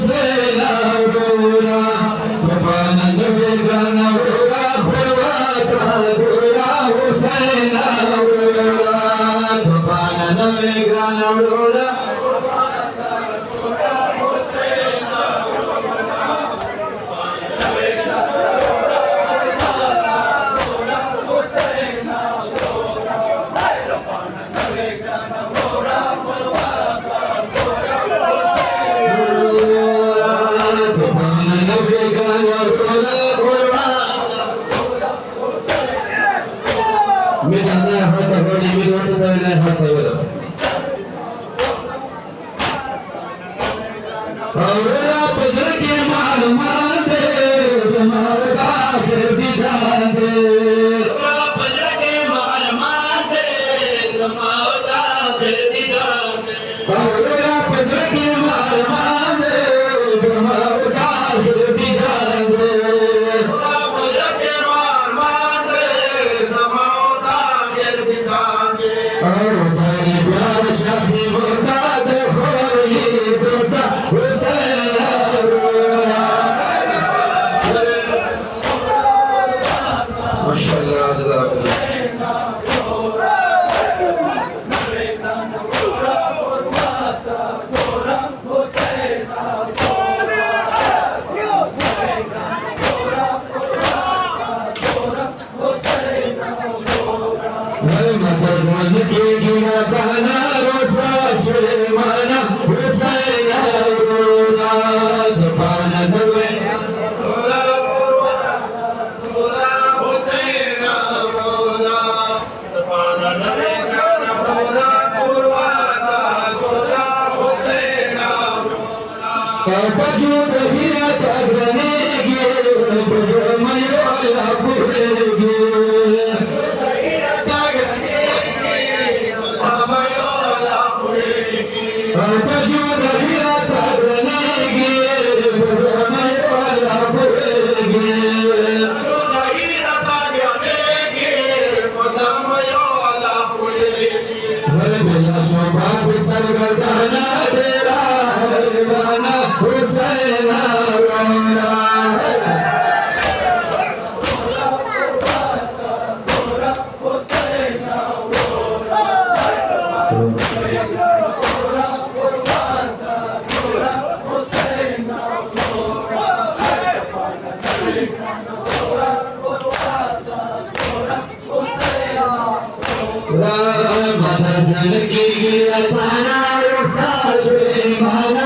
हुसैन गोरा जबान नबी गाना गोरा खुरवाता गोरा हुसैन गोरा जबान नबी गाना गोरा मी त्यांना हात दाखवली मी दोन सगळ्यांना हात दाखवला औरा पसर के माल मारते तुम्हार काफिर दिखा दे औरा पसर के माल मारते तुम्हार काफिर दिखा दे औरा पसर के माल मारते तुम्हार काफिर दिखा दे औरा पसर के माल मारते तुम्हार काफिर दिखा दे और सारी प्यार शाही मुर्दाद खोली दुता हुसैन माशाअल्लाह जज़ाकल्लाह मदन के गिरा गाना रोसा सुलेमाना हुसैन गोरा जबान नबी गोरा गोरा हुसैन गोरा जबान नबी गाना गोरा कुर्बाना गोरा हुसैन गोरा वजूद गिरा तगने गे बजमयोला पुरेगे Ramana Janaki Alpana Raksa Shri Mana